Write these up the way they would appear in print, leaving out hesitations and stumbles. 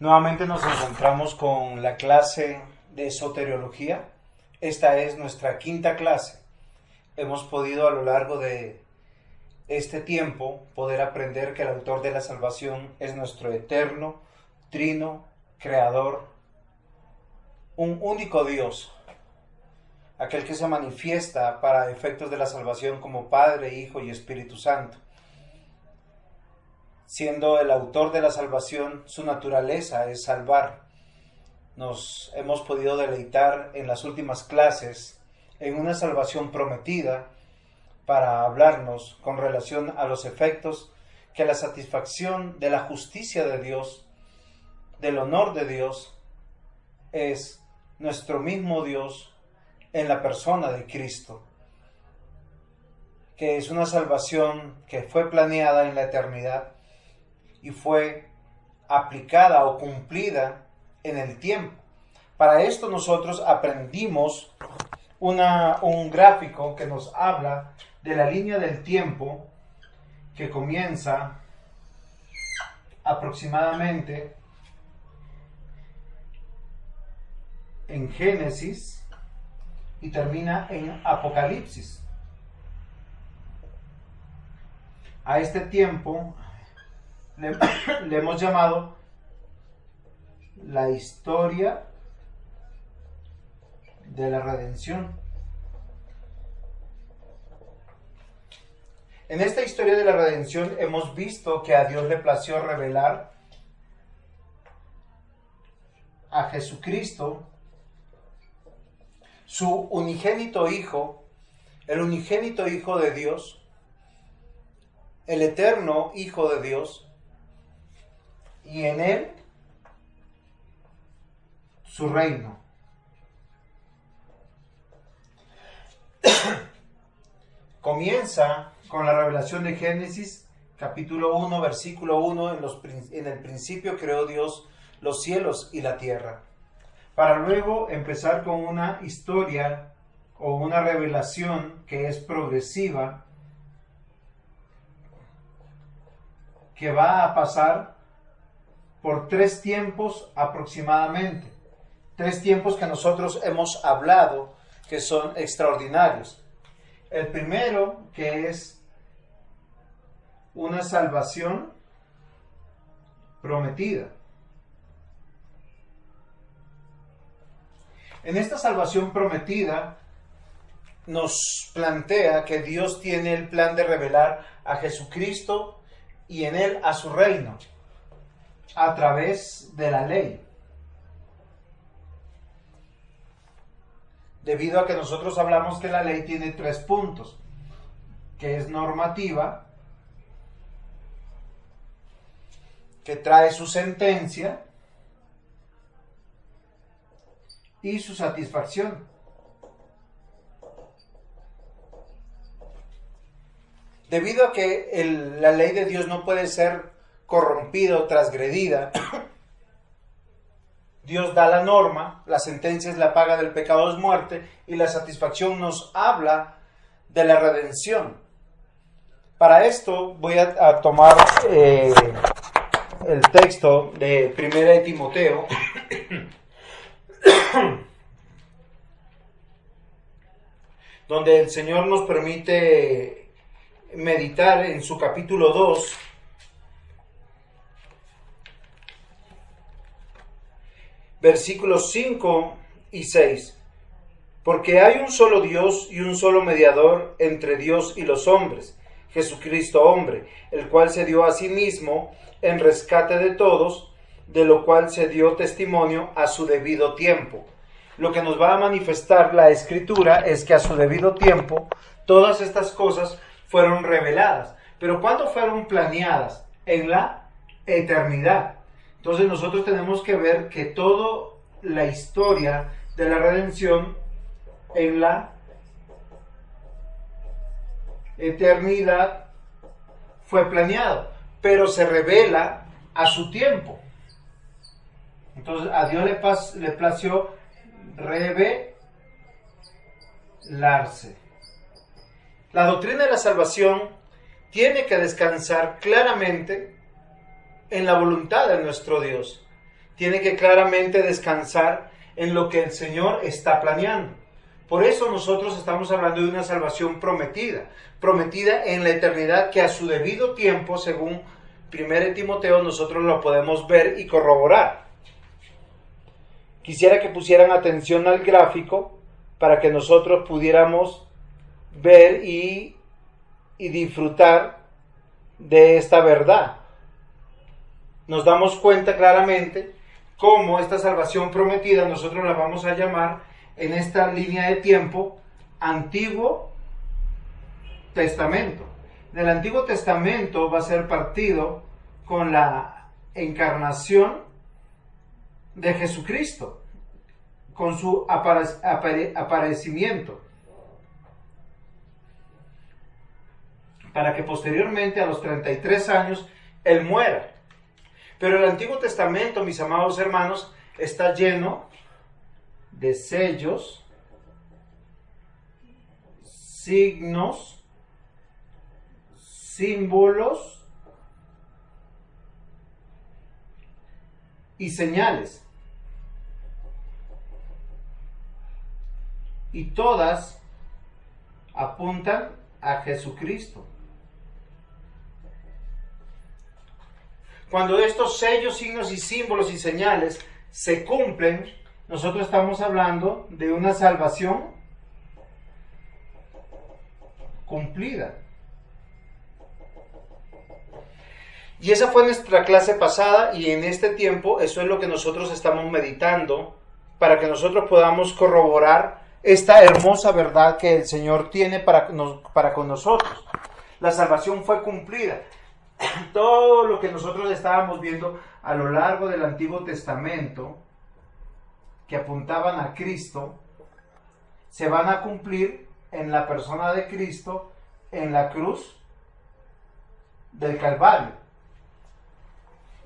Nuevamente nos encontramos con la clase de soteriología. Esta es nuestra quinta clase. Hemos podido a lo largo de este tiempo poder aprender que el autor de la salvación es nuestro eterno, trino, creador, un único Dios, aquel que se manifiesta para efectos de la salvación como Padre, Hijo y Espíritu Santo. Siendo el autor de la salvación, su naturaleza es salvar. Nos hemos podido deleitar en las últimas clases en una salvación prometida para hablarnos con relación a los efectos que la satisfacción de la justicia de Dios, del honor de Dios, es nuestro mismo Dios en la persona de Cristo, que es una salvación que fue planeada en la eternidad y fue aplicada o cumplida en el tiempo. Para esto nosotros aprendimos un gráfico que nos habla de la línea del tiempo que comienza aproximadamente en Génesis y termina en Apocalipsis. A este tiempo le hemos llamado la historia de la redención. En esta historia de la redención hemos visto que a Dios le plació revelar a Jesucristo, su unigénito Hijo, el unigénito Hijo de Dios, el eterno Hijo de Dios, y en él su reino. Comienza con la revelación de Génesis, capítulo 1, versículo 1, en el principio creó Dios los cielos y la tierra, para luego empezar con una historia o una revelación que es progresiva, que va a pasar por 3 tiempos aproximadamente. 3 tiempos que nosotros hemos hablado que son extraordinarios. El primero, que es una salvación prometida. En esta salvación prometida nos plantea que Dios tiene el plan de revelar a Jesucristo y en él a su reino a través de la ley. Debido a que nosotros hablamos que la ley tiene 3 puntos, que es normativa, que trae su sentencia y su satisfacción. Debido a que la ley de Dios no puede ser corrompida o transgredida, Dios da la norma, la sentencia es la paga del pecado es muerte, y la satisfacción nos habla de la redención. Para esto voy a tomar el texto de 1 de Timoteo, donde el Señor nos permite meditar en su capítulo 2, versículos 5 y 6. Porque hay un solo Dios y un solo mediador entre Dios y los hombres, Jesucristo hombre, el cual se dio a sí mismo en rescate de todos, de lo cual se dio testimonio a su debido tiempo. Lo que nos va a manifestar la Escritura es que a su debido tiempo todas estas cosas fueron reveladas. Pero ¿cuándo fueron planeadas? En la eternidad. Entonces nosotros tenemos que ver que toda la historia de la redención en la eternidad fue planeado, pero se revela a su tiempo. Entonces a Dios le plació revelarse. La doctrina de la salvación tiene que descansar claramente en la voluntad de nuestro Dios. Tiene que claramente descansar en lo que el Señor está planeando. Por eso nosotros estamos hablando de una salvación prometida en la eternidad, que a su debido tiempo, según 1 Timoteo, nosotros lo podemos ver y corroborar. Quisiera que pusieran atención al gráfico para que nosotros pudiéramos ver y disfrutar de esta verdad. Nos damos cuenta claramente cómo esta salvación prometida nosotros la vamos a llamar en esta línea de tiempo Antiguo Testamento. Del Antiguo Testamento va a ser partido con la encarnación de Jesucristo, con su aparecimiento, para que posteriormente a los 33 años Él muera. Pero el Antiguo Testamento, mis amados hermanos, está lleno de sellos, signos, símbolos y señales. Y todas apuntan a Jesucristo. Cuando estos sellos, signos y símbolos y señales se cumplen, nosotros estamos hablando de una salvación cumplida. Y esa fue nuestra clase pasada, y en este tiempo eso es lo que nosotros estamos meditando para que nosotros podamos corroborar esta hermosa verdad que el Señor tiene para con nosotros. La salvación fue cumplida. Todo lo que nosotros estábamos viendo a lo largo del Antiguo Testamento, que apuntaban a Cristo, se van a cumplir en la persona de Cristo en la cruz del Calvario.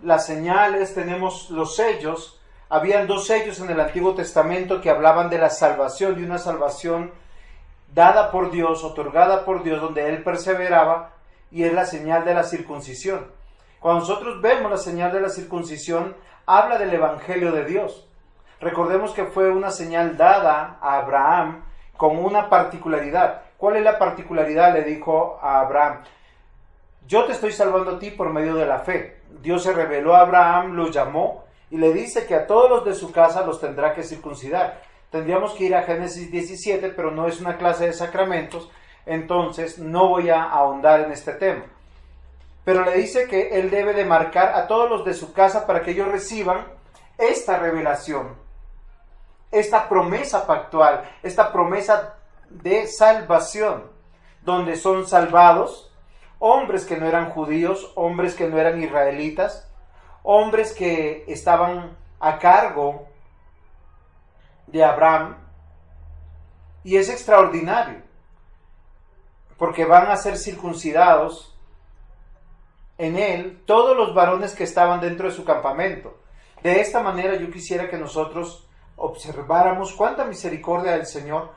Las señales, tenemos los sellos. Habían 2 sellos en el Antiguo Testamento que hablaban de la salvación, de una salvación dada por Dios, otorgada por Dios, donde Él perseveraba, y es la señal de la circuncisión. Cuando nosotros vemos la señal de la circuncisión, habla del Evangelio de Dios. Recordemos que fue una señal dada a Abraham con una particularidad. ¿Cuál es la particularidad? Le dijo a Abraham: yo te estoy salvando a ti por medio de la fe. Dios se reveló a Abraham, lo llamó y le dice que a todos los de su casa los tendrá que circuncidar. Tendríamos que ir a Génesis 17, pero no es una clase de sacramentos, entonces no voy a ahondar en este tema. Pero le dice que él debe de marcar a todos los de su casa para que ellos reciban esta revelación, esta promesa pactual, esta promesa de salvación, donde son salvados hombres que no eran judíos, hombres que no eran israelitas, hombres que estaban a cargo de Abraham. Y es extraordinario, porque van a ser circuncidados en él todos los varones que estaban dentro de su campamento. De esta manera yo quisiera que nosotros observáramos cuánta misericordia del Señor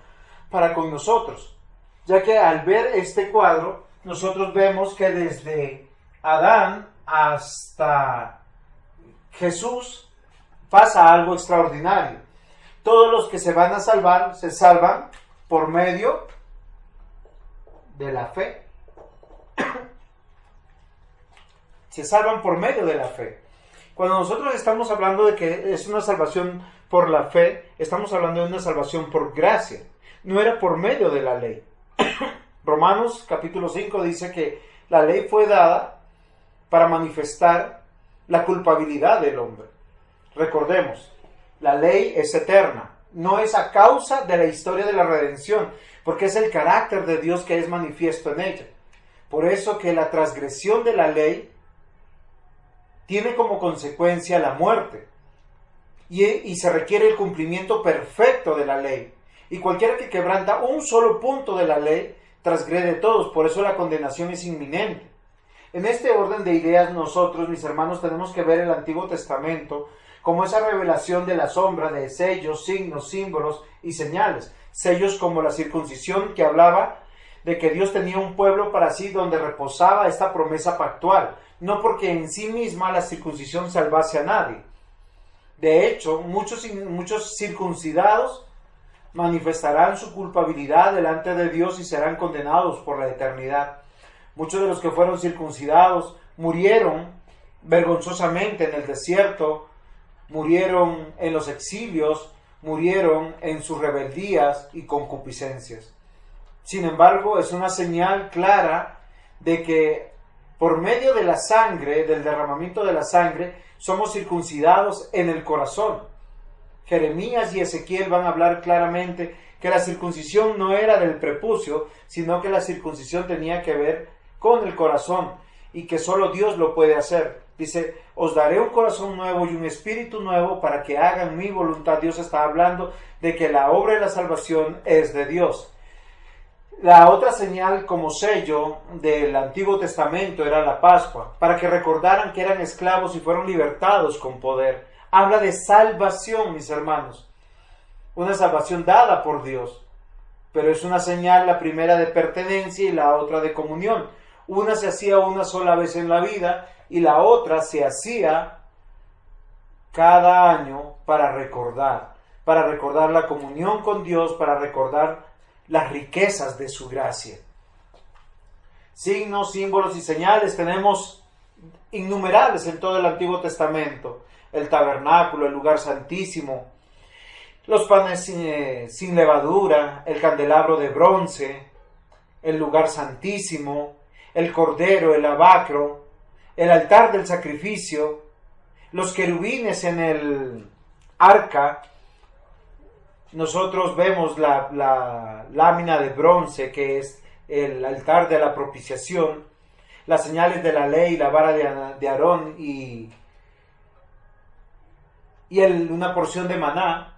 para con nosotros, ya que al ver este cuadro nosotros vemos que desde Adán hasta Jesús pasa algo extraordinario. Todos los que se van a salvar se salvan por medio de la fe. Se salvan por medio de la fe. Cuando nosotros estamos hablando de que es una salvación por la fe, estamos hablando de una salvación por gracia. No era por medio de la ley. Romanos capítulo 5 dice que la ley fue dada para manifestar la culpabilidad del hombre. Recordemos, la ley es eterna, no es a causa de la historia de la redención, porque es el carácter de Dios que es manifiesto en ella. Por eso que la transgresión de la ley tiene como consecuencia la muerte. Y se requiere el cumplimiento perfecto de la ley. Y cualquiera que quebranta un solo punto de la ley, transgrede todos. Por eso la condenación es inminente. En este orden de ideas nosotros, mis hermanos, tenemos que ver el Antiguo Testamento como esa revelación de la sombra de sellos, signos, símbolos y señales. Sellos como la circuncisión, que hablaba de que Dios tenía un pueblo para sí donde reposaba esta promesa pactual, no porque en sí misma la circuncisión salvase a nadie. De hecho, muchos circuncidados manifestarán su culpabilidad delante de Dios y serán condenados por la eternidad. Muchos de los que fueron circuncidados murieron vergonzosamente en el desierto, murieron en los exilios, murieron en sus rebeldías y concupiscencias. Sin embargo, es una señal clara de que por medio de la sangre, del derramamiento de la sangre, somos circuncidados en el corazón. Jeremías y Ezequiel van a hablar claramente que la circuncisión no era del prepucio, sino que la circuncisión tenía que ver con el corazón y que solo Dios lo puede hacer. Dice, os daré un corazón nuevo y un espíritu nuevo para que hagan mi voluntad. Dios está hablando de que la obra de la salvación es de Dios. La otra señal como sello del Antiguo Testamento era la Pascua, para que recordaran que eran esclavos y fueron libertados con poder. Habla de salvación, mis hermanos, una salvación dada por Dios, pero es una señal, la primera de pertenencia y la otra de comunión. Una se hacía una sola vez en la vida y la otra se hacía cada año para recordar la comunión con Dios, para recordar las riquezas de su gracia. Signos, símbolos y señales tenemos innumerables en todo el Antiguo Testamento. El tabernáculo, el lugar santísimo, los panes sin levadura, el candelabro de bronce, el lugar santísimo, el cordero, el lavacro, el altar del sacrificio, los querubines en el arca. Nosotros vemos la lámina de bronce que es el altar de la propiciación, las señales de la ley, la vara de Aarón y una porción de maná.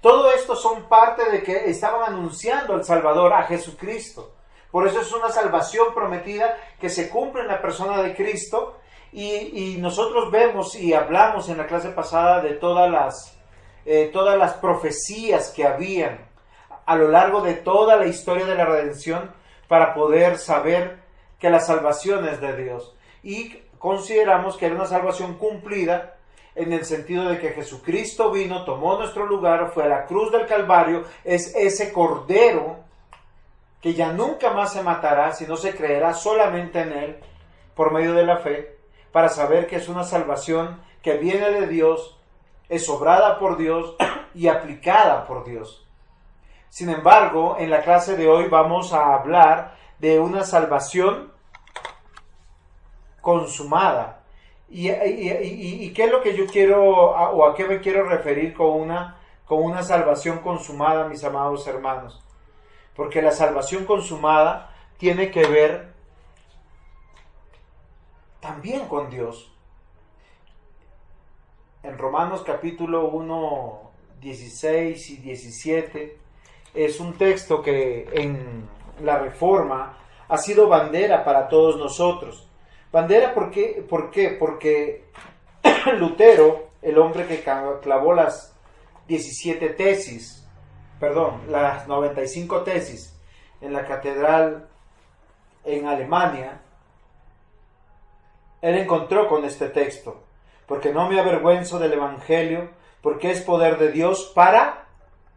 Todo esto son parte de que estaban anunciando al Salvador, a Jesucristo. Por eso es una salvación prometida que se cumple en la persona de Cristo. Y nosotros vemos y hablamos en la clase pasada de todas las profecías que habían a lo largo de toda la historia de la redención para poder saber que la salvación es de Dios. Y consideramos que era una salvación cumplida en el sentido de que Jesucristo vino, tomó nuestro lugar, fue a la cruz del Calvario, es ese Cordero que ya nunca más se matará, sino se creerá solamente en Él por medio de la fe, para saber que es una salvación que viene de Dios, es obrada por Dios y aplicada por Dios. Sin embargo, en la clase de hoy vamos a hablar de una salvación consumada. ¿Y qué es lo que yo quiero, o a qué me quiero referir con una salvación consumada, mis amados hermanos? Porque la salvación consumada tiene que ver también con Dios. En Romanos capítulo 1, 16 y 17 es un texto que en la Reforma ha sido bandera para todos nosotros. Bandera, ¿por qué? Porque Lutero, el hombre que clavó las 95 tesis en la catedral en Alemania, él encontró con este texto: porque no me avergüenzo del Evangelio, porque es poder de Dios para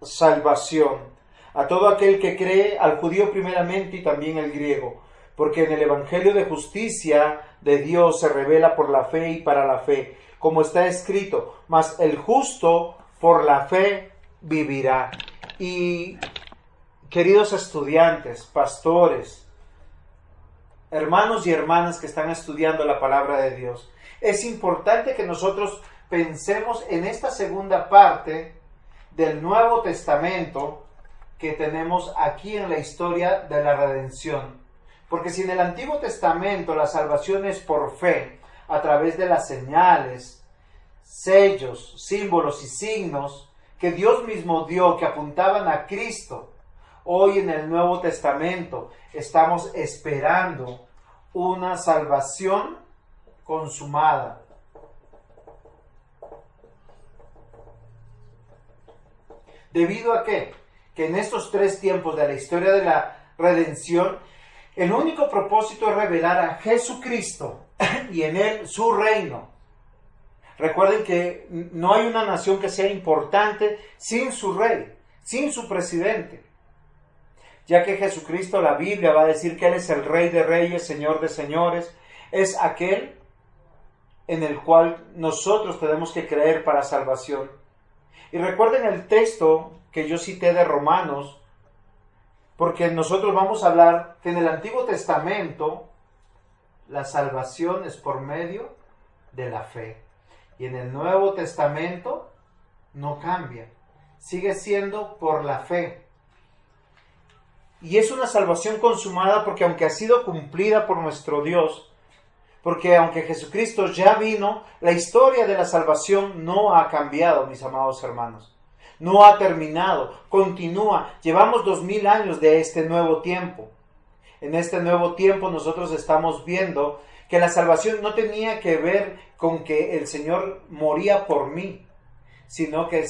salvación a todo aquel que cree, al judío primeramente y también al griego. Porque en el Evangelio de justicia de Dios se revela por la fe y para la fe, como está escrito: mas el justo por la fe vivirá. Y queridos estudiantes, pastores, hermanos y hermanas que están estudiando la palabra de Dios, es importante que nosotros pensemos en esta segunda parte del Nuevo Testamento que tenemos aquí en la historia de la redención. Porque si en el Antiguo Testamento la salvación es por fe, a través de las señales, sellos, símbolos y signos que Dios mismo dio, que apuntaban a Cristo, hoy en el Nuevo Testamento estamos esperando una salvación consumada. ¿Debido a qué? Que en estos 3 tiempos de la historia de la redención, el único propósito es revelar a Jesucristo y en Él su reino. Recuerden que no hay una nación que sea importante sin su rey, sin su presidente. Ya que Jesucristo, la Biblia va a decir que Él es el Rey de Reyes, Señor de Señores, es aquel en el cual nosotros tenemos que creer para salvación. Y recuerden el texto que yo cité de Romanos, porque nosotros vamos a hablar que en el Antiguo Testamento la salvación es por medio de la fe. Y en el Nuevo Testamento no cambia, sigue siendo por la fe. Y es una salvación consumada porque aunque ha sido cumplida por nuestro Dios, porque aunque Jesucristo ya vino, la historia de la salvación no ha cambiado, mis amados hermanos. No ha terminado, continúa. Llevamos 2000 años de este nuevo tiempo. En este nuevo tiempo nosotros estamos viendo que la salvación no tenía que ver con que el Señor moría por mí, sino que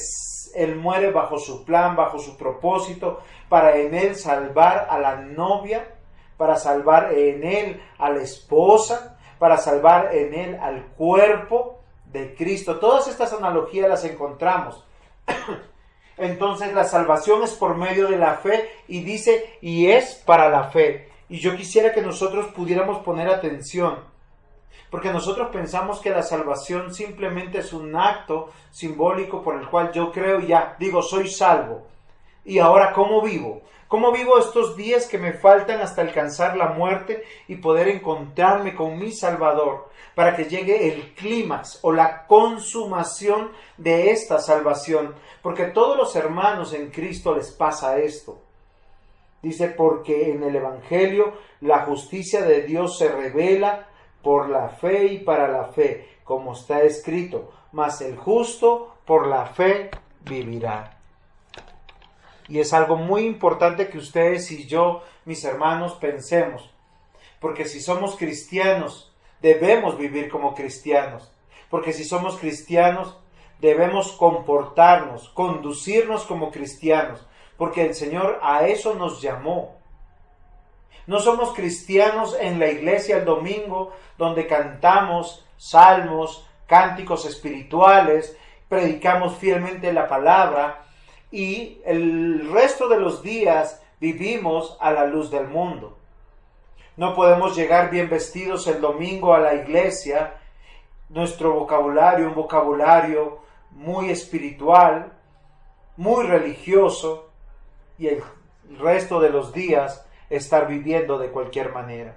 Él muere bajo su plan, bajo su propósito, para en Él salvar a la novia, para salvar en Él a la esposa, para salvar en Él al cuerpo de Cristo. Todas estas analogías las encontramos. Entonces la salvación es por medio de la fe y dice, y es para la fe. Y yo quisiera que nosotros pudiéramos poner atención, porque nosotros pensamos que la salvación simplemente es un acto simbólico por el cual yo creo y ya digo, soy salvo. Y ahora, ¿cómo vivo? ¿Cómo vivo estos días que me faltan hasta alcanzar la muerte y poder encontrarme con mi Salvador para que llegue el clímax o la consumación de esta salvación? Porque a todos los hermanos en Cristo les pasa esto. Dice, porque en el Evangelio la justicia de Dios se revela por la fe y para la fe, como está escrito, mas el justo por la fe vivirá. Y es algo muy importante que ustedes y yo, mis hermanos, pensemos, porque si somos cristianos, debemos vivir como cristianos, porque si somos cristianos, debemos comportarnos, conducirnos como cristianos, porque el Señor a eso nos llamó. No somos cristianos en la iglesia el domingo, donde cantamos salmos, cánticos espirituales, predicamos fielmente la palabra y el resto de los días vivimos a la luz del mundo. No podemos llegar bien vestidos el domingo a la iglesia, nuestro vocabulario, un vocabulario muy espiritual, muy religioso, y el resto de los días estar viviendo de cualquier manera.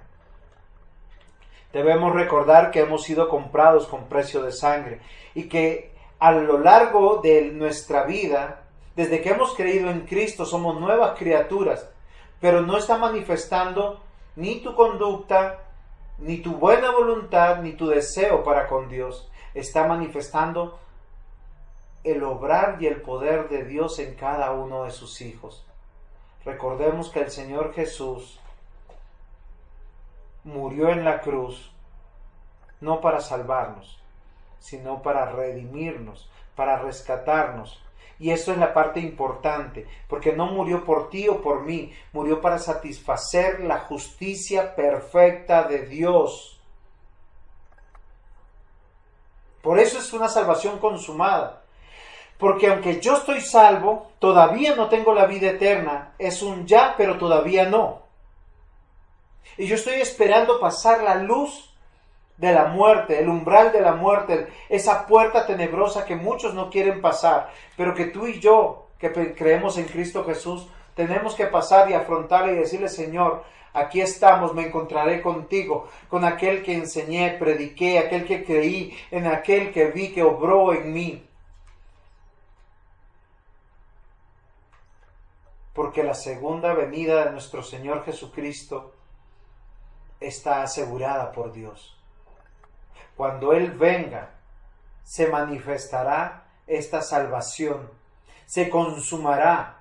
Debemos recordar que hemos sido comprados con precio de sangre y que a lo largo de nuestra vida, desde que hemos creído en Cristo, somos nuevas criaturas, pero no está manifestando ni tu conducta, ni tu buena voluntad, ni tu deseo para con Dios. Está manifestando el obrar y el poder de Dios en cada uno de sus hijos. Recordemos que el Señor Jesús murió en la cruz no para salvarnos, sino para redimirnos, para rescatarnos. Y esto es la parte importante, porque no murió por ti o por mí, murió para satisfacer la justicia perfecta de Dios. Por eso es una salvación consumada. Porque aunque yo estoy salvo, todavía no tengo la vida eterna. Es un ya, pero todavía no. Y yo estoy esperando pasar la luz de la muerte, el umbral de la muerte, esa puerta tenebrosa que muchos no quieren pasar, pero que tú y yo, que creemos en Cristo Jesús, tenemos que pasar y afrontarla y decirle, Señor, aquí estamos, me encontraré contigo, con aquel que enseñé, prediqué, aquel que creí, en aquel que vi que obró en mí. Porque la segunda venida de nuestro Señor Jesucristo está asegurada por Dios. Cuando Él venga, se manifestará esta salvación, se consumará.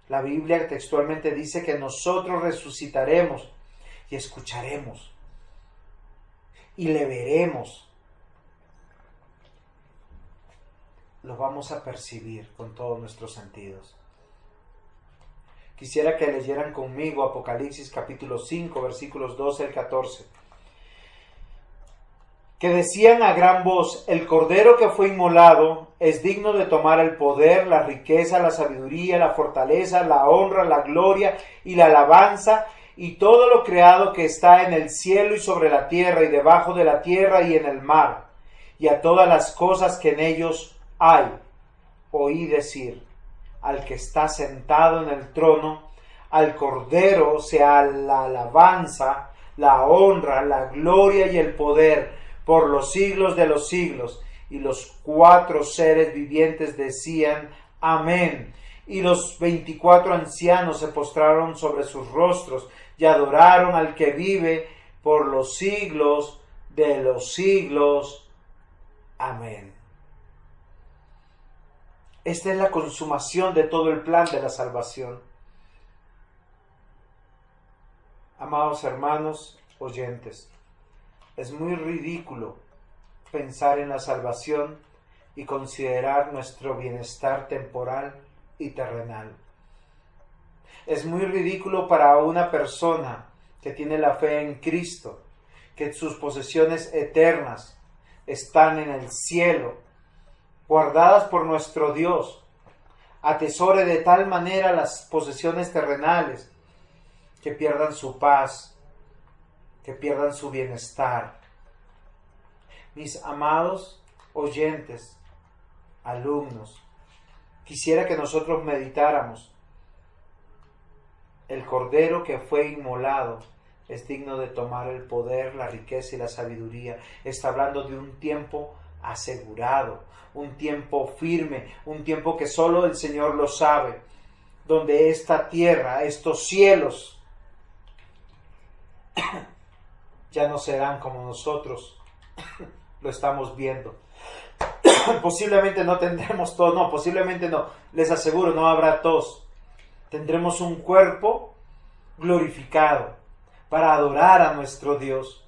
La Biblia textualmente dice que nosotros resucitaremos y escucharemos y le veremos. Lo vamos a percibir con todos nuestros sentidos. Quisiera que leyeran conmigo Apocalipsis capítulo 5, versículos 12 al 14. Que decían a gran voz: el Cordero que fue inmolado es digno de tomar el poder, la riqueza, la sabiduría, la fortaleza, la honra, la gloria y la alabanza, y todo lo creado que está en el cielo y sobre la tierra y debajo de la tierra y en el mar, y a todas las cosas que en ellos hay. Oí decir al que está sentado en el trono: al Cordero sea la alabanza, la honra, la gloria y el poder por los siglos de los siglos. Y los 4 seres vivientes decían: amén. Y los 24 ancianos se postraron sobre sus rostros y adoraron al que vive por los siglos de los siglos. Amén. Esta es la consumación de todo el plan de la salvación. Amados hermanos oyentes, es muy ridículo pensar en la salvación y considerar nuestro bienestar temporal y terrenal. Es muy ridículo para una persona que tiene la fe en Cristo, que sus posesiones eternas están en el cielo, guardadas por nuestro Dios, atesore de tal manera las posesiones terrenales que pierdan su paz, que pierdan su bienestar. Mis amados oyentes, alumnos, quisiera que nosotros meditáramos: el Cordero que fue inmolado es digno de tomar el poder, la riqueza y la sabiduría. Está hablando de un tiempo asegurado, un tiempo firme, un tiempo que solo el Señor lo sabe, donde esta tierra, estos cielos, ya no serán como nosotros lo estamos viendo. Posiblemente no tendremos tos, no, posiblemente no, les aseguro, no habrá tos. Tendremos un cuerpo glorificado para adorar a nuestro Dios.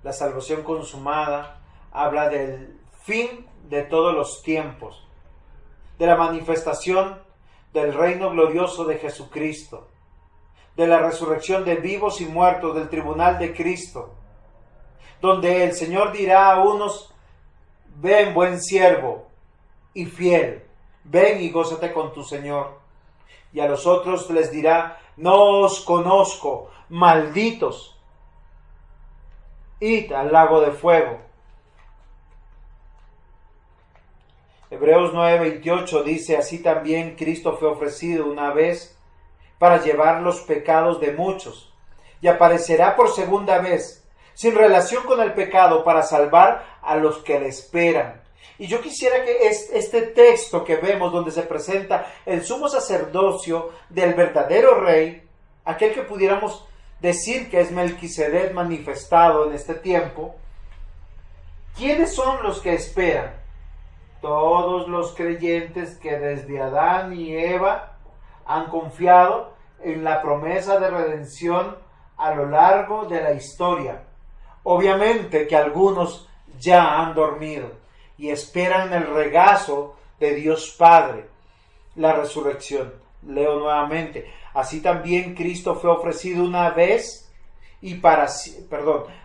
La salvación consumada habla del fin de todos los tiempos, de la manifestación del reino glorioso de Jesucristo, de la resurrección de vivos y muertos, del tribunal de Cristo, donde el Señor dirá a unos: ven, buen siervo y fiel, ven y gózate con tu Señor. Y a los otros les dirá: no os conozco, malditos, id al lago de fuego. Hebreos 9:28 dice: así también Cristo fue ofrecido una vez para llevar los pecados de muchos, y aparecerá por segunda vez, sin relación con el pecado, para salvar a los que le esperan. Y yo quisiera que este texto que vemos, donde se presenta el sumo sacerdocio del verdadero rey, aquel que pudiéramos decir que es Melquisedec manifestado en este tiempo, ¿quiénes son los que esperan? Todos los creyentes que desde Adán y Eva han confiado en la promesa de redención a lo largo de la historia. Obviamente que algunos ya han dormido y esperan el regazo de Dios Padre, la resurrección. Leo nuevamente: así también Cristo fue ofrecido una vez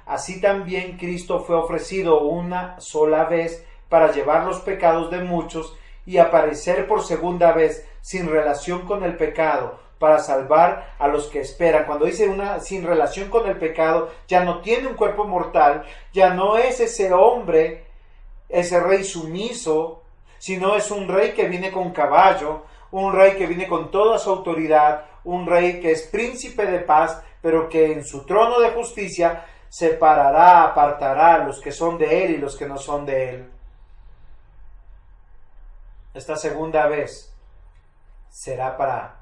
así también Cristo fue ofrecido una sola vez para llevar los pecados de muchos, y aparecer por segunda vez sin relación con el pecado, para salvar a los que esperan. Cuando dice sin relación con el pecado, ya no tiene un cuerpo mortal, ya no es ese hombre, ese rey sumiso, sino es un rey que viene con caballo, un rey que viene con toda su autoridad, un rey que es príncipe de paz, pero que en su trono de justicia separará, apartará a los que son de él y los que no son de él. Esta segunda vez será para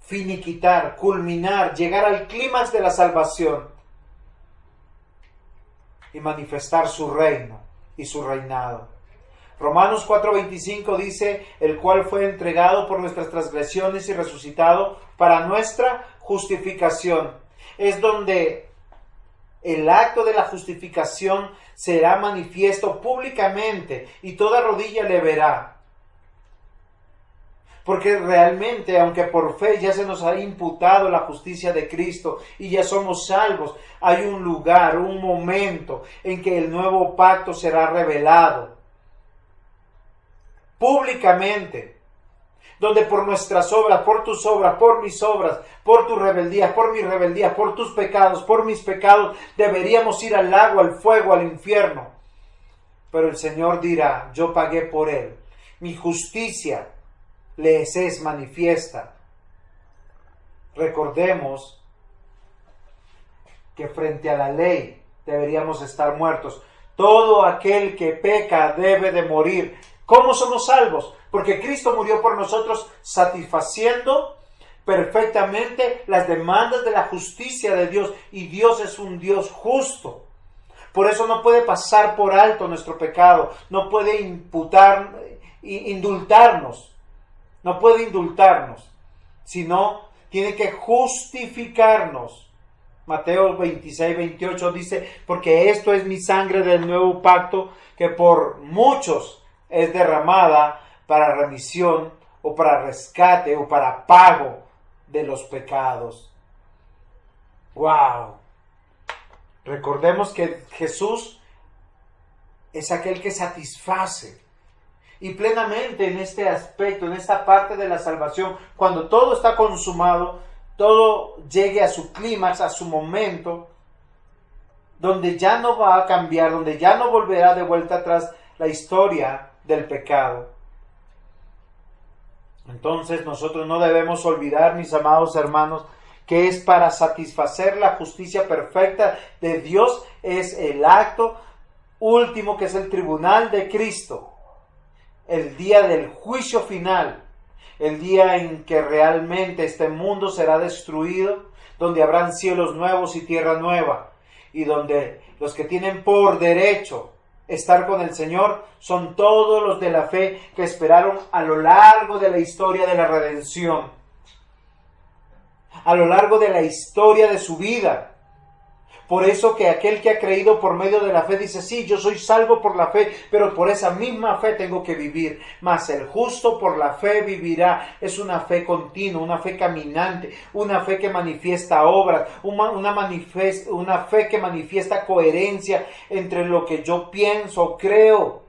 finiquitar, culminar, llegar al clímax de la salvación y manifestar su reino y su reinado. Romanos 4:25 dice, el cual fue entregado por nuestras transgresiones y resucitado para nuestra justificación. Es donde el acto de la justificación será manifiesto públicamente y toda rodilla le verá. Porque realmente, aunque por fe ya se nos ha imputado la justicia de Cristo y ya somos salvos, hay un lugar, un momento en que el nuevo pacto será revelado públicamente, donde por nuestras obras, por tus obras, por mis obras, por tus rebeldías, por mis rebeldías, por tus pecados, por mis pecados, deberíamos ir al lago, al fuego, al infierno. Pero el Señor dirá, yo pagué por él, mi justicia les es manifiesta. Recordemos que frente a la ley deberíamos estar muertos. Todo aquel que peca debe de morir. ¿Cómo somos salvos? Porque Cristo murió por nosotros satisfaciendo perfectamente las demandas de la justicia de Dios. Y Dios es un Dios justo. Por eso no puede pasar por alto nuestro pecado. No puede indultarnos. No puede indultarnos. Sino tiene que justificarnos. Mateo 26:28 dice, porque esto es mi sangre del nuevo pacto, que por muchos es derramada para remisión o para rescate o para pago de los pecados. ¡Wow! Recordemos que Jesús es aquel que satisface. Y plenamente en este aspecto, en esta parte de la salvación, cuando todo está consumado, todo llegue a su clímax, a su momento, donde ya no va a cambiar, donde ya no volverá de vuelta atrás la historia del pecado. Entonces nosotros no debemos olvidar, mis amados hermanos, que es para satisfacer la justicia perfecta de Dios, es el acto último, que es el tribunal de Cristo, el día del juicio final, el día en que realmente este mundo será destruido, donde habrán cielos nuevos y tierra nueva, y donde los que tienen por derecho estar con el Señor son todos los de la fe que esperaron a lo largo de la historia de la redención, a lo largo de la historia de su vida. Por eso que aquel que ha creído por medio de la fe dice, sí, yo soy salvo por la fe, pero por esa misma fe tengo que vivir. Mas el justo por la fe vivirá. Es una fe continua, una fe caminante, una fe que manifiesta obras, una fe que manifiesta coherencia entre lo que yo pienso, creo,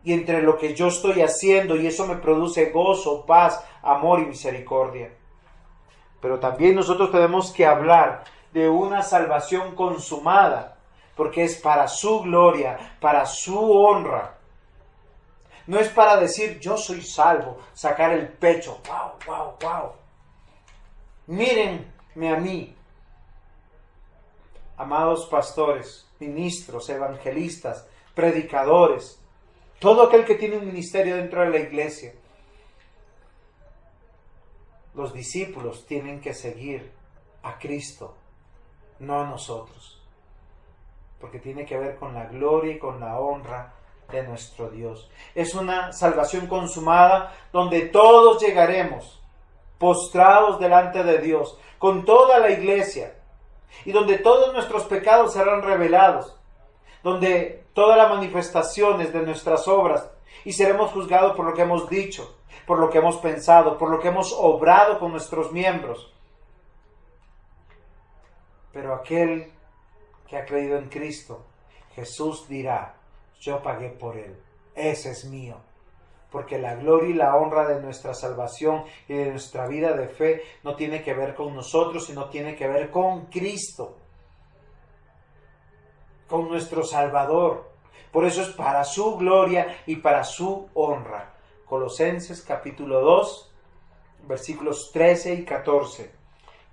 y entre lo que yo estoy haciendo, y eso me produce gozo, paz, amor y misericordia. Pero también nosotros tenemos que hablar de una salvación consumada, porque es para su gloria, para su honra. No es para decir, yo soy salvo, sacar el pecho, wow, wow, wow. Mírenme a mí. Amados pastores, ministros, evangelistas, predicadores, todo aquel que tiene un ministerio dentro de la iglesia, los discípulos tienen que seguir a Cristo, no a nosotros, porque tiene que ver con la gloria y con la honra de nuestro Dios. Es una salvación consumada donde todos llegaremos postrados delante de Dios, con toda la iglesia, y donde todos nuestros pecados serán revelados, donde todas las manifestaciones de nuestras obras, y seremos juzgados por lo que hemos dicho, por lo que hemos pensado, por lo que hemos obrado con nuestros miembros. Pero aquel que ha creído en Cristo, Jesús dirá, yo pagué por él, ese es mío. Porque la gloria y la honra de nuestra salvación y de nuestra vida de fe no tiene que ver con nosotros, sino tiene que ver con Cristo, con nuestro Salvador. Por eso es para su gloria y para su honra. Colosenses capítulo 2, versículos 13 y 14.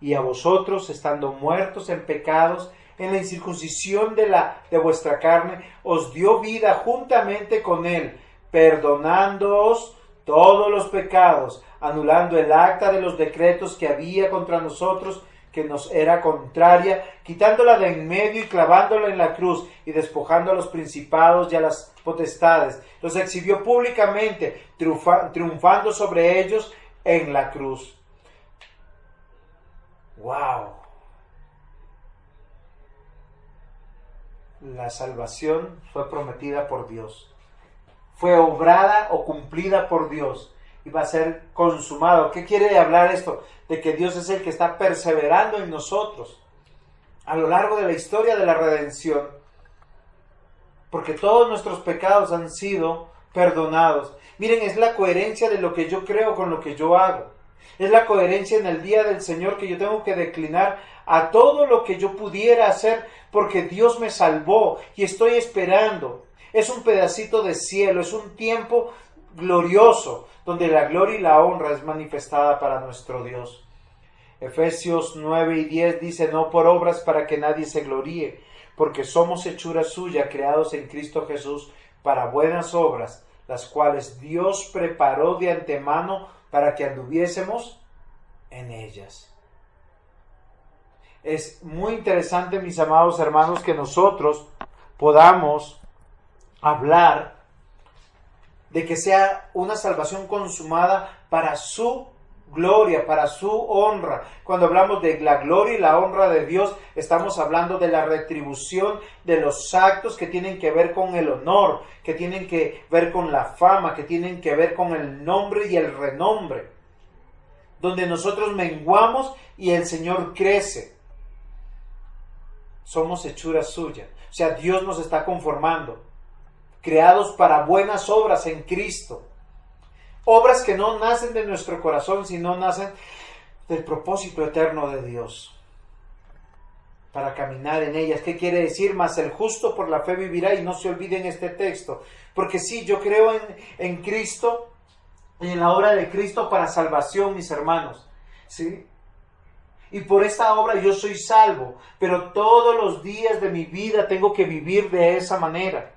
Y a vosotros, estando muertos en pecados, en la incircuncisión de vuestra carne, os dio vida juntamente con él, perdonándoos todos los pecados, anulando el acta de los decretos que había contra nosotros, que nos era contraria, quitándola de en medio y clavándola en la cruz, y despojando a los principados y a las potestades, los exhibió públicamente, triunfando sobre ellos en la cruz. ¡Wow! La salvación fue prometida por Dios. Fue obrada o cumplida por Dios. Y va a ser consumado. ¿Qué quiere hablar esto? De que Dios es el que está perseverando en nosotros a lo largo de la historia de la redención. Porque todos nuestros pecados han sido perdonados. Miren, es la coherencia de lo que yo creo con lo que yo hago. Es la coherencia en el día del Señor que yo tengo que declinar a todo lo que yo pudiera hacer porque Dios me salvó y estoy esperando. Es un pedacito de cielo, es un tiempo glorioso donde la gloria y la honra es manifestada para nuestro Dios. Efesios 9 y 10 dice: no por obras para que nadie se gloríe, porque somos hechura suya, creados en Cristo Jesús para buenas obras, las cuales Dios preparó de antemano para que anduviésemos en ellas. Es muy interesante, mis amados hermanos, que nosotros podamos hablar de que sea una salvación consumada para su gloria, para su honra. Cuando hablamos de la gloria y la honra de Dios, estamos hablando de la retribución de los actos que tienen que ver con el honor, que tienen que ver con la fama, que tienen que ver con el nombre y el renombre, donde nosotros menguamos y el Señor crece. Somos hechura suya, o sea, Dios nos está conformando, creados para buenas obras en Cristo. Obras que no nacen de nuestro corazón, sino nacen del propósito eterno de Dios, para caminar en ellas. ¿Qué quiere decir? Mas el justo por la fe vivirá. Y no se olviden este texto, porque sí, yo creo en Cristo y en la obra de Cristo para salvación, mis hermanos, ¿sí? Y por esta obra yo soy salvo, pero todos los días de mi vida tengo que vivir de esa manera,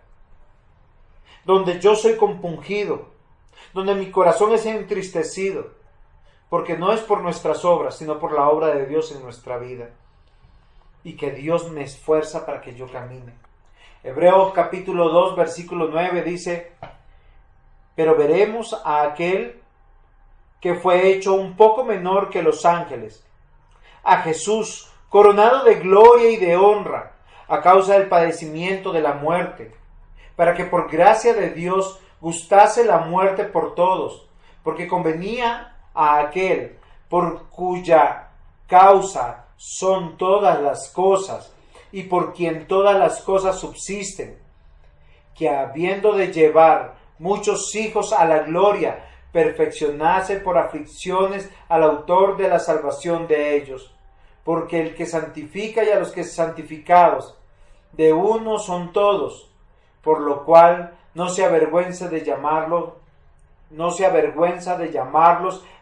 donde yo soy compungido, donde mi corazón es entristecido, porque no es por nuestras obras, sino por la obra de Dios en nuestra vida, y que Dios me esfuerza para que yo camine. Hebreos capítulo 2, versículo 9 dice: pero veremos a aquel que fue hecho un poco menor que los ángeles, a Jesús, coronado de gloria y de honra, a causa del padecimiento de la muerte, para que por gracia de Dios gustase la muerte por todos, porque convenía a aquel por cuya causa son todas las cosas, y por quien todas las cosas subsisten, que habiendo de llevar muchos hijos a la gloria, perfeccionase por aflicciones al autor de la salvación de ellos. Porque el que santifica y a los que santificados, de uno son todos, por lo cual no se avergüenza de llamarlos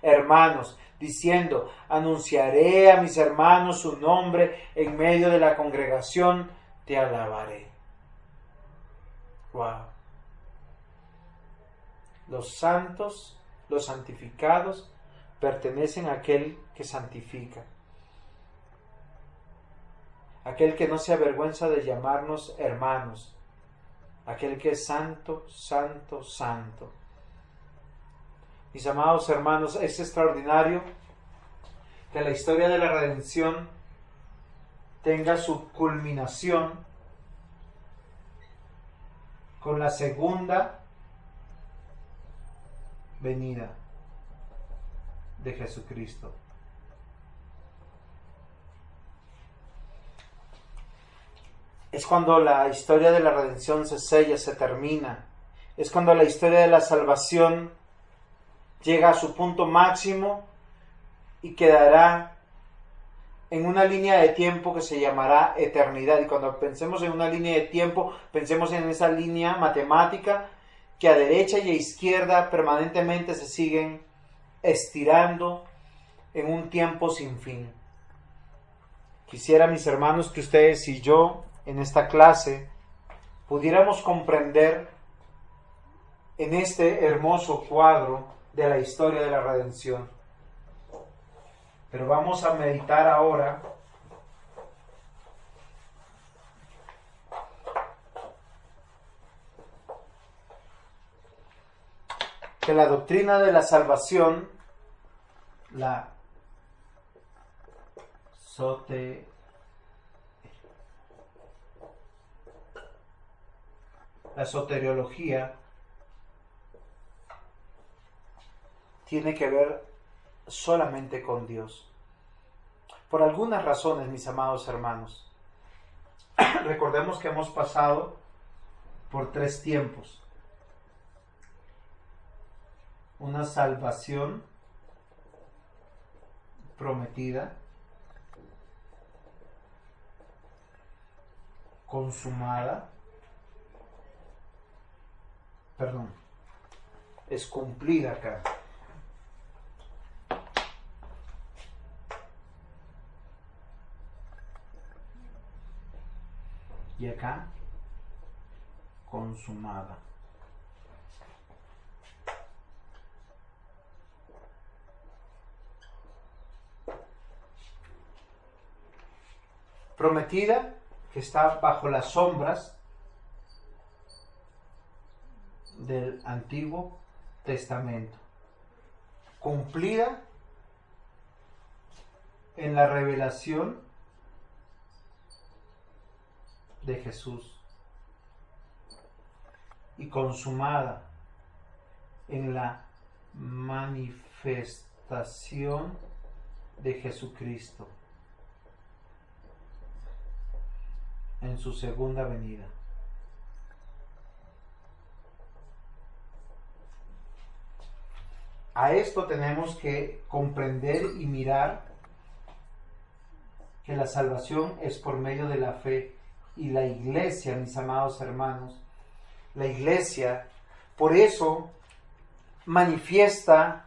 hermanos, diciendo: anunciaré a mis hermanos su nombre, en medio de la congregación te alabaré. Wow. Los santos, los santificados, pertenecen a aquel que santifica, aquel que no se avergüenza de llamarnos hermanos, aquel que es santo, santo, santo. Mis amados hermanos, es extraordinario que la historia de la redención tenga su culminación con la segunda venida de Jesucristo. Es cuando la historia de la redención se sella, se termina. Es cuando la historia de la salvación llega a su punto máximo y quedará en una línea de tiempo que se llamará eternidad. Y cuando pensemos en una línea de tiempo, pensemos en esa línea matemática que a derecha y a izquierda permanentemente se siguen estirando en un tiempo sin fin. Quisiera, mis hermanos, que ustedes y yo en esta clase pudiéramos comprender en este hermoso cuadro de la historia de la redención. Pero vamos a meditar ahora que la doctrina de la salvación, la soteriología, tiene que ver solamente con Dios. Por algunas razones, mis amados hermanos. Recordemos que hemos pasado por 3 tiempos. Una salvación prometida, consumada, es cumplida acá. Y acá, consumada. Prometida, que está bajo las sombras del Antiguo Testamento. Cumplida en la revelación de Jesús. Y consumada en la manifestación de Jesucristo en su segunda venida. A esto tenemos que comprender y mirar que la salvación es por medio de la fe, y la iglesia, mis amados hermanos, la iglesia, por eso manifiesta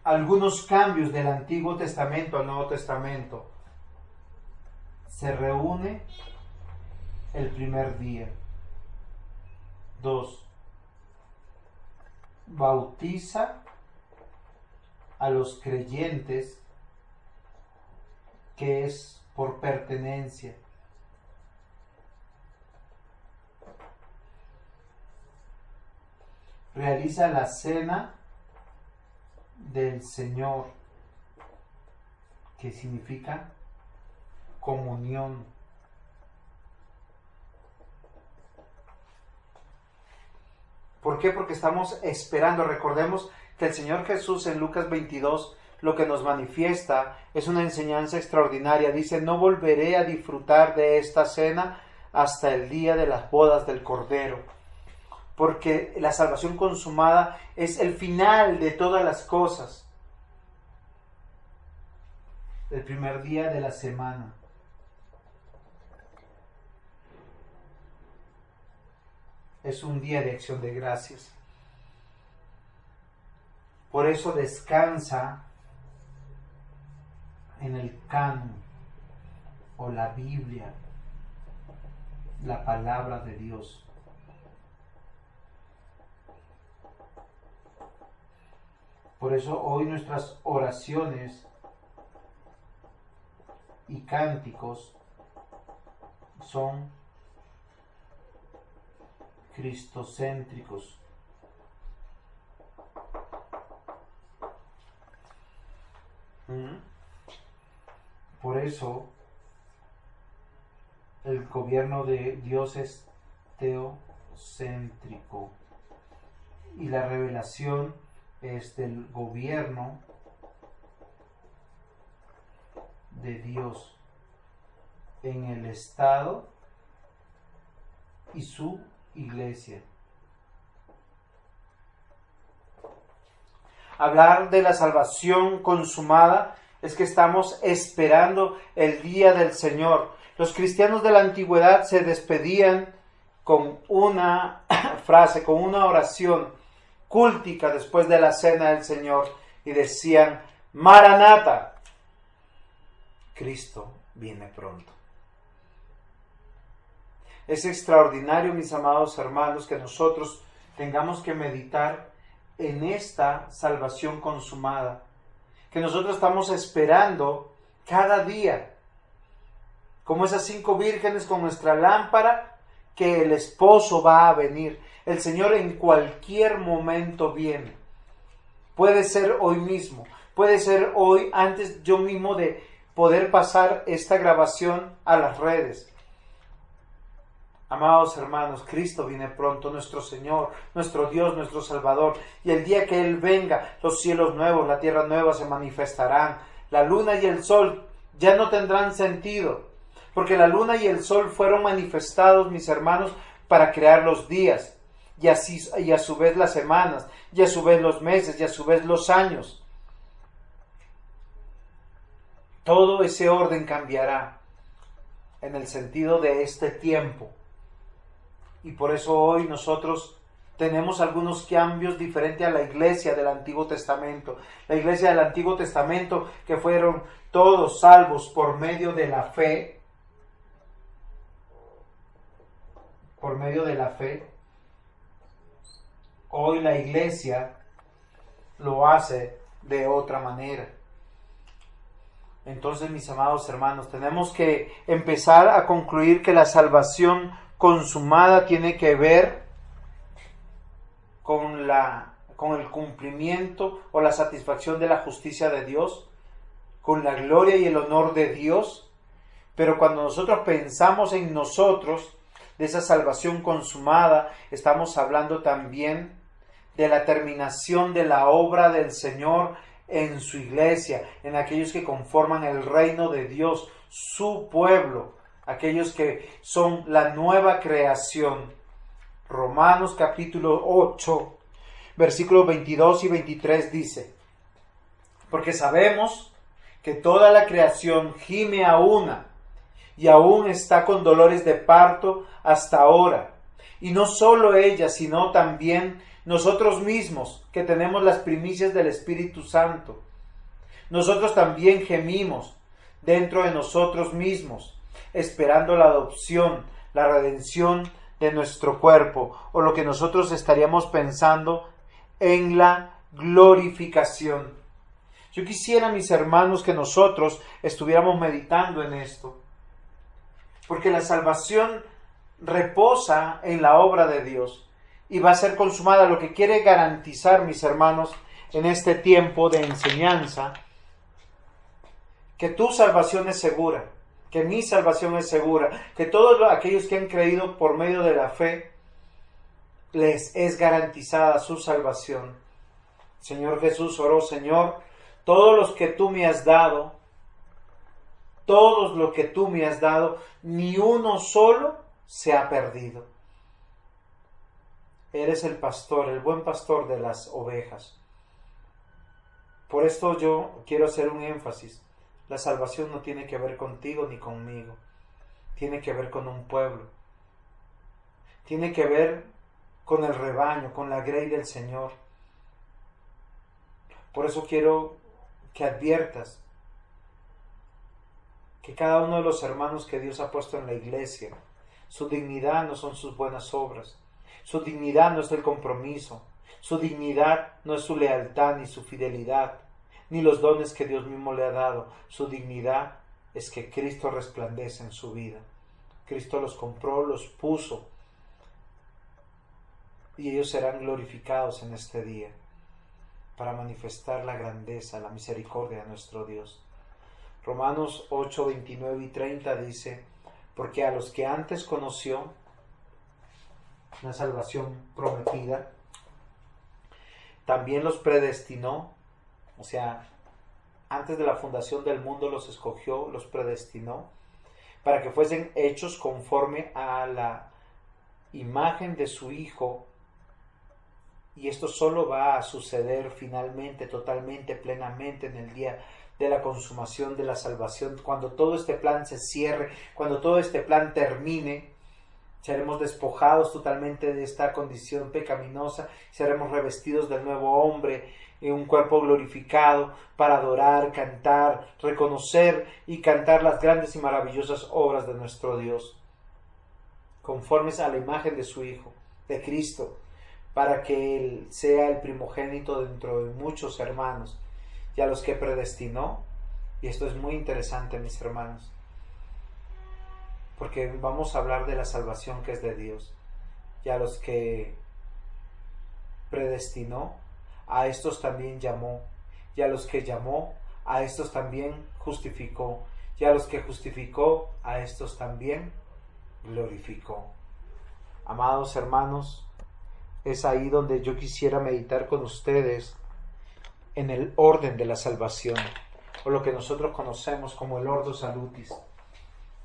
algunos cambios del Antiguo Testamento al Nuevo Testamento. Se reúne el primer día. 2. Bautiza a los creyentes, que es por pertenencia. Realiza la cena del Señor, que significa comunión. ¿Por qué? Porque estamos esperando. Recordemos que el Señor Jesús en Lucas 22 lo que nos manifiesta es una enseñanza extraordinaria. Dice: no volveré a disfrutar de esta cena hasta el día de las bodas del Cordero. Porque la salvación consumada es el final de todas las cosas. El primer día de la semana. Es un día de acción de gracias. Por eso descansa en el canon o la Biblia, la palabra de Dios. Por eso hoy nuestras oraciones y cánticos son cristocéntricos. Por eso el gobierno de Dios es teocéntrico y la revelación es del gobierno de Dios en el Estado y su iglesia. Hablar de la salvación consumada es que estamos esperando el día del Señor. Los cristianos de la antigüedad se despedían con una frase, con una oración cúltica después de la cena del Señor, y decían: Maranata, Cristo viene pronto. Es extraordinario, mis amados hermanos, que nosotros tengamos que meditar en esta salvación consumada, que nosotros estamos esperando cada día, como esas 5 vírgenes con nuestra lámpara, que el esposo va a venir. El Señor en cualquier momento viene. Puede ser hoy mismo, puede ser hoy, antes yo mismo de poder pasar esta grabación a las redes. Amados hermanos, Cristo viene pronto, nuestro Señor, nuestro Dios, nuestro Salvador. Y el día que Él venga, los cielos nuevos, la tierra nueva se manifestarán. La luna y el sol ya no tendrán sentido, porque la luna y el sol fueron manifestados, mis hermanos, para crear los días, y a su vez las semanas, y a su vez los meses, y a su vez los años. Todo ese orden cambiará en el sentido de este tiempo. Y por eso hoy nosotros tenemos algunos cambios diferentes a la iglesia del Antiguo Testamento. La iglesia del Antiguo Testamento, que fueron todos salvos por medio de la fe. Por medio de la fe. Hoy la iglesia lo hace de otra manera. Entonces, mis amados hermanos, tenemos que empezar a concluir que la salvación consumada tiene que ver con el cumplimiento o la satisfacción de la justicia de Dios, con la gloria y el honor de Dios. Pero cuando nosotros pensamos en nosotros, de esa salvación consumada, estamos hablando también de la terminación de la obra del Señor en su iglesia, en aquellos que conforman el reino de Dios, su pueblo, aquellos que son la nueva creación. Romanos capítulo 8, versículos 22 y 23 dice: porque sabemos que toda la creación gime a una, y aún está con dolores de parto hasta ahora. Y no solo ella, sino también nosotros mismos, que tenemos las primicias del Espíritu Santo. Nosotros también gemimos dentro de nosotros mismos, esperando la adopción, la redención de nuestro cuerpo, o lo que nosotros estaríamos pensando en la glorificación. Yo quisiera, mis hermanos, que nosotros estuviéramos meditando en esto, porque la salvación reposa en la obra de Dios y va a ser consumada. Lo que quiere garantizar, mis hermanos, en este tiempo de enseñanza, que tu salvación es segura, que mi salvación es segura, que todos aquellos que han creído por medio de la fe, les es garantizada su salvación. Señor Jesús oró: Señor, todos los que tú me has dado, todos los que tú me has dado, ni uno solo se ha perdido. Eres el pastor, el buen pastor de las ovejas. Por esto yo quiero hacer un énfasis. La salvación no tiene que ver contigo ni conmigo. Tiene que ver con un pueblo. Tiene que ver con el rebaño, con la grey del Señor. Por eso quiero que adviertas que cada uno de los hermanos que Dios ha puesto en la iglesia, su dignidad no son sus buenas obras, su dignidad no es el compromiso, su dignidad no es su lealtad ni su fidelidad, ni los dones que Dios mismo le ha dado. Su dignidad es que Cristo resplandece en su vida. Cristo los compró, los puso, y ellos serán glorificados en este día para manifestar la grandeza, la misericordia de nuestro Dios. Romanos 8, 29 y 30 dice: porque a los que antes conoció, una salvación prometida, también los predestinó. O sea, antes de la fundación del mundo los escogió, los predestinó, para que fuesen hechos conforme a la imagen de su Hijo. Y esto solo va a suceder finalmente, totalmente, plenamente en el día de la consumación de la salvación. Cuando todo este plan se cierre, cuando todo este plan termine, seremos despojados totalmente de esta condición pecaminosa, seremos revestidos del nuevo hombre, en un cuerpo glorificado, para adorar, cantar, reconocer y cantar las grandes y maravillosas obras de nuestro Dios. conformes a la imagen de su Hijo, de Cristo, para que Él sea el primogénito dentro de muchos hermanos, y a los que predestinó, y esto es muy interesante, mis hermanos, porque vamos a hablar de la salvación que es de Dios, y a los que predestinó, a estos también llamó, y a los que llamó, a estos también justificó, y a los que justificó, a estos también glorificó. Amados hermanos, es ahí donde yo quisiera meditar con ustedes en el orden de la salvación, o lo que nosotros conocemos como el Ordo Salutis,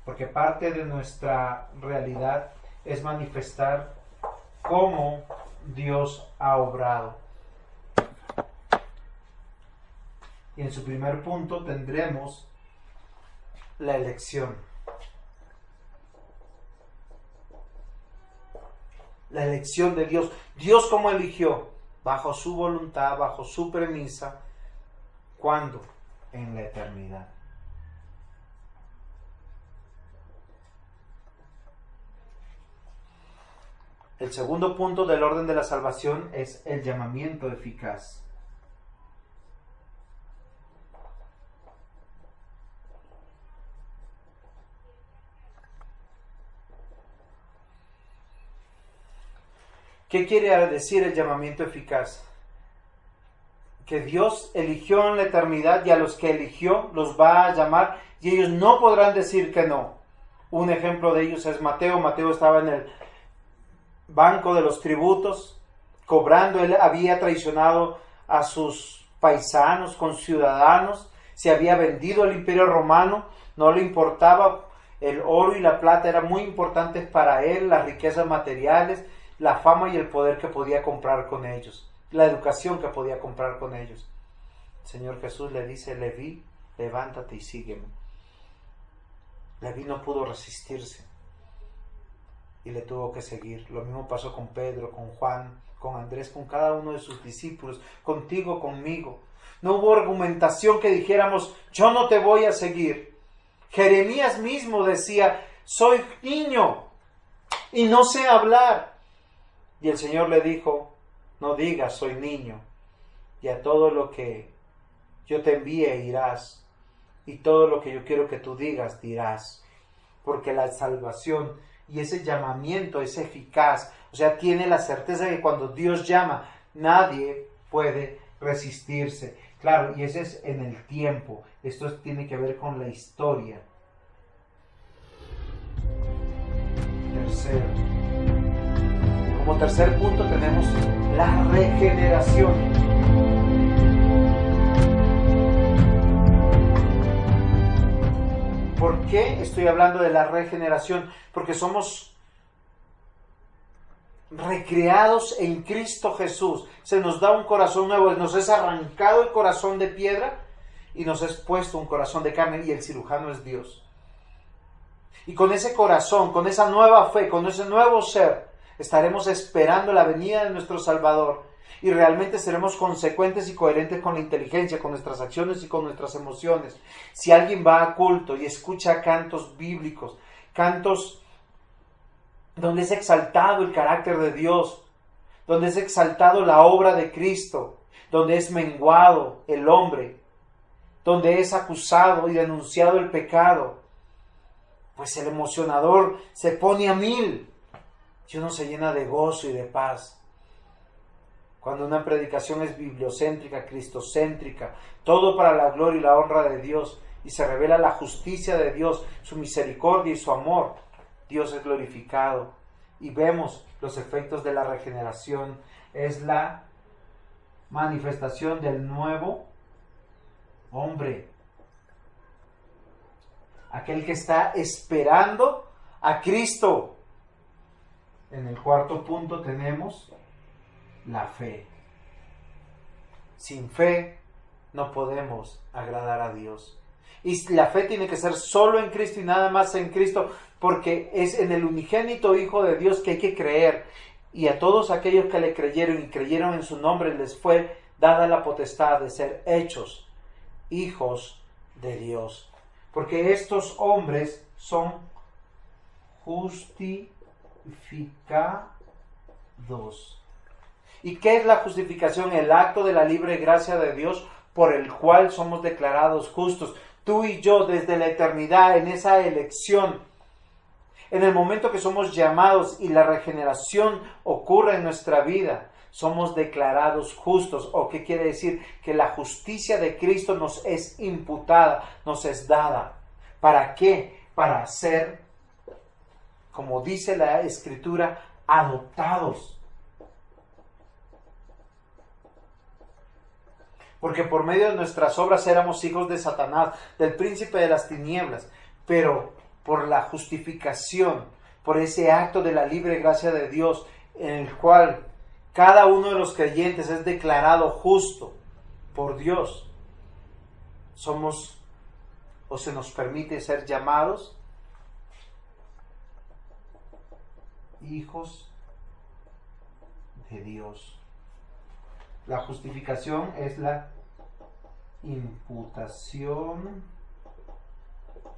porque parte de nuestra realidad es manifestar cómo Dios ha obrado. Y en su primer punto tendremos la elección. La elección de Dios. Dios cómo eligió, bajo su voluntad, bajo su premisa. ¿Cuándo? En la eternidad. El segundo punto del orden de la salvación es el llamamiento eficaz. ¿Qué quiere decir el llamamiento eficaz? Que Dios eligió en la eternidad y a los que eligió los va a llamar y ellos no podrán decir que no. Un ejemplo de ellos es Mateo. Mateo estaba en el banco de los tributos, cobrando. Él había traicionado a sus paisanos, conciudadanos, se había vendido al imperio romano, no le importaba, el oro y la plata eran muy importantes para él, las riquezas materiales, la fama y el poder que podía comprar con ellos, la educación que podía comprar con ellos. El Señor Jesús le dice: Leví, levántate y sígueme. Leví no pudo resistirse y le tuvo que seguir. Lo mismo pasó con Pedro, con Juan, con Andrés, con cada uno de sus discípulos, contigo, conmigo. No hubo argumentación que dijéramos: yo no te voy a seguir. Jeremías mismo decía: soy niño y no sé hablar. Y el Señor le dijo: no digas soy niño, y a todo lo que yo te envíe irás, y todo lo que yo quiero que tú digas dirás, porque la salvación y ese llamamiento es eficaz. O sea, tiene la certeza de que cuando Dios llama, nadie puede resistirse. Claro, y ese es en el tiempo. Esto tiene que ver con la historia. Como tercer punto tenemos la regeneración. ¿Por qué estoy hablando de la regeneración? Porque somos recreados en Cristo Jesús. Se nos da un corazón nuevo, nos es arrancado el corazón de piedra y nos es puesto un corazón de carne, y el cirujano es Dios. Y con ese corazón, con esa nueva fe, con ese nuevo ser, estaremos esperando la venida de nuestro Salvador, y realmente seremos consecuentes y coherentes con la inteligencia, con nuestras acciones y con nuestras emociones. Si alguien va a culto y escucha cantos bíblicos, cantos donde es exaltado el carácter de Dios, donde es exaltado la obra de Cristo, donde es menguado el hombre, donde es acusado y denunciado el pecado, pues el emocionador se pone a 1000 y uno se llena de gozo y de paz. Cuando una predicación es bibliocéntrica, cristocéntrica, todo para la gloria y la honra de Dios, y se revela la justicia de Dios, su misericordia y su amor, Dios es glorificado. Y vemos los efectos de la regeneración. Es la manifestación del nuevo hombre, aquel que está esperando a Cristo. En el cuarto punto tenemos la fe. Sin fe no podemos agradar a Dios. Y la fe tiene que ser solo en Cristo y nada más en Cristo, porque es en el unigénito Hijo de Dios que hay que creer. Y a todos aquellos que le creyeron y creyeron en su nombre, les fue dada la potestad de ser hechos hijos de Dios. Porque estos hombres son justificados ¿Y qué es la justificación? El acto de la libre gracia de Dios por el cual somos declarados justos. Tú y yo desde la eternidad, en esa elección, en el momento que somos llamados y la regeneración ocurre en nuestra vida, somos declarados justos. ¿O qué quiere decir? Que la justicia de Cristo nos es imputada, nos es dada. ¿Para qué? Para ser, como dice la Escritura, adoptados. Porque por medio de nuestras obras éramos hijos de Satanás, del príncipe de las tinieblas, pero por la justificación, por ese acto de la libre gracia de Dios, en el cual cada uno de los creyentes es declarado justo por Dios, somos o se nos permite ser llamados hijos de Dios. La justificación es la imputación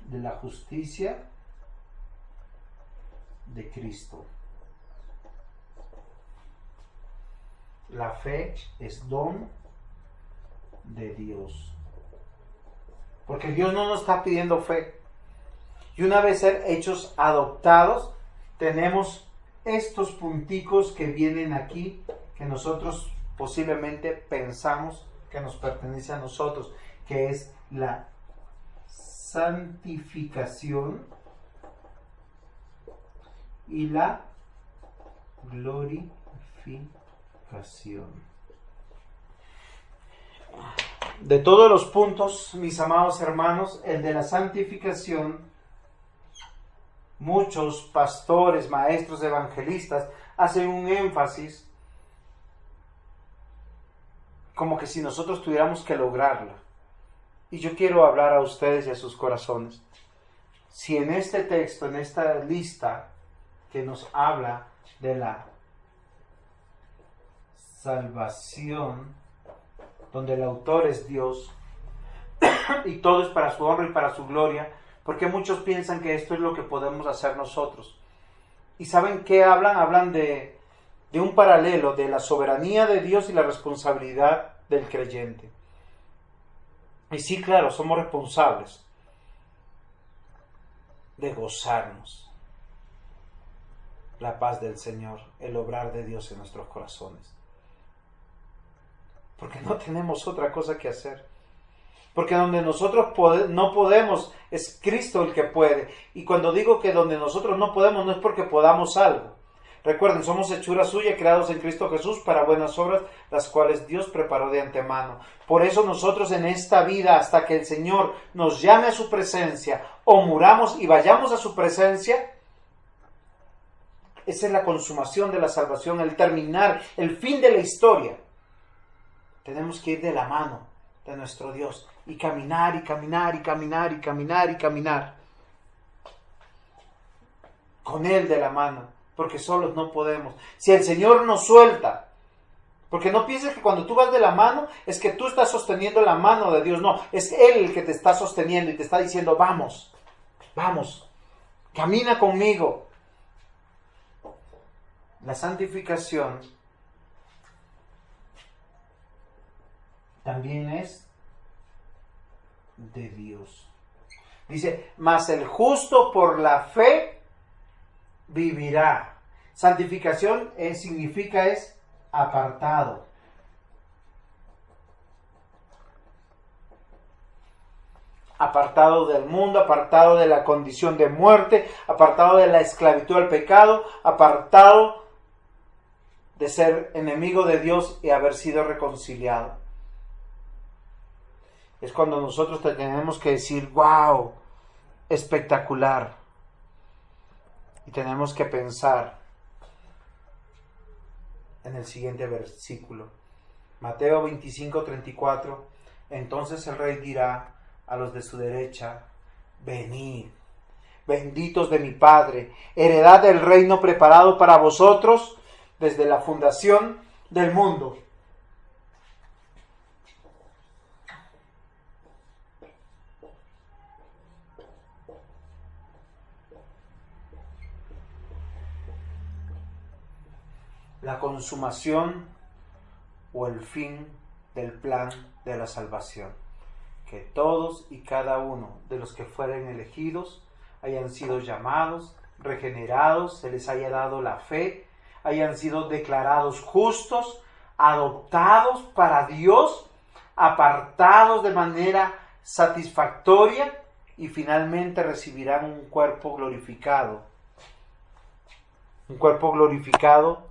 de la justicia de Cristo. La fe es don de Dios. Porque Dios no nos está pidiendo fe. Y una vez ser hechos adoptados, tenemos estos punticos que vienen aquí, que nosotros posiblemente pensamos que nos pertenece a nosotros, que es la santificación y la glorificación. De todos los puntos, mis amados hermanos, el de la santificación, muchos pastores, maestros, evangelistas hacen un énfasis como que si nosotros tuviéramos que lograrla. Y yo quiero hablar a ustedes y a sus corazones. Si en este texto, en esta lista que nos habla de la salvación, donde el autor es Dios, y todo es para su honra y para su gloria, porque muchos piensan que esto es lo que podemos hacer nosotros. ¿Y saben qué hablan? Hablan de un paralelo de la soberanía de Dios y la responsabilidad del creyente. Y sí, claro, somos responsables de gozarnos la paz del Señor, el obrar de Dios en nuestros corazones. Porque no tenemos otra cosa que hacer. Porque donde nosotros no podemos, es Cristo el que puede. Y cuando digo que donde nosotros no podemos, no es porque podamos algo. Recuerden, somos hechura suya, creados en Cristo Jesús para buenas obras, las cuales Dios preparó de antemano. Por eso nosotros en esta vida, hasta que el Señor nos llame a su presencia, o muramos y vayamos a su presencia, esa es la consumación de la salvación, el terminar, el fin de la historia. Tenemos que ir de la mano de nuestro Dios y caminar y caminar y caminar y caminar y caminar con Él de la mano. Porque solos no podemos. Si el Señor nos suelta, porque no pienses que cuando tú vas de la mano, es que tú estás sosteniendo la mano de Dios. No, es Él el que te está sosteniendo y te está diciendo, vamos, vamos, camina conmigo. La santificación también es de Dios. Dice, mas el justo por la fe vivirá. Santificación significa es apartado. Apartado del mundo, apartado de la condición de muerte, apartado de la esclavitud al pecado, apartado de ser enemigo de Dios y haber sido reconciliado. Es cuando nosotros tenemos que decir, wow, espectacular. Y tenemos que pensar en el siguiente versículo. Mateo 25:34. Entonces el rey dirá a los de su derecha, venid, benditos de mi Padre, heredad del reino preparado para vosotros desde la fundación del mundo. la consumación o el fin del plan de la salvación. Que todos y cada uno de los que fueren elegidos hayan sido llamados, regenerados, se les haya dado la fe, hayan sido declarados justos, adoptados para Dios, apartados de manera satisfactoria y finalmente recibirán un cuerpo glorificado. Un cuerpo glorificado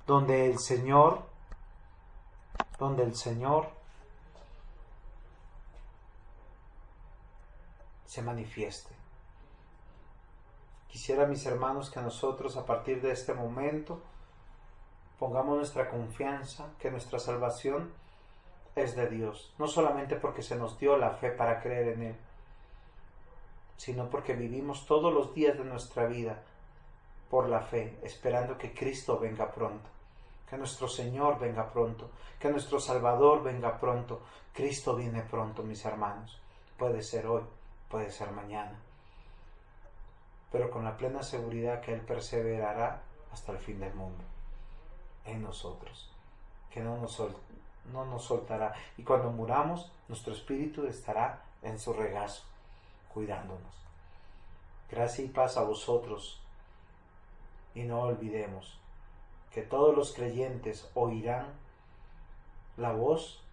donde el Señor se manifieste. Quisiera, mis hermanos, que nosotros a partir de este momento pongamos nuestra confianza, que nuestra salvación es de Dios, no solamente porque se nos dio la fe para creer en Él, sino porque vivimos todos los días de nuestra vida por la fe, esperando que Cristo venga pronto, que nuestro Señor venga pronto, que nuestro Salvador venga pronto. Cristo viene pronto, mis hermanos. Puede ser hoy, puede ser mañana, pero con la plena seguridad que Él perseverará hasta el fin del mundo en nosotros, que no nos soltará, y cuando muramos nuestro espíritu estará en su regazo cuidándonos. Gracia y paz a vosotros, y no olvidemos que todos los creyentes oirán la voz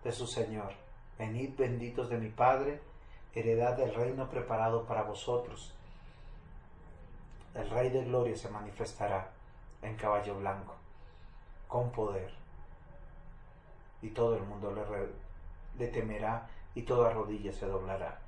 de su Señor: venid benditos de mi Padre, heredad del reino preparado para vosotros. El Rey de Gloria se manifestará en caballo blanco, con poder, y todo el mundo le temerá y toda rodilla se doblará.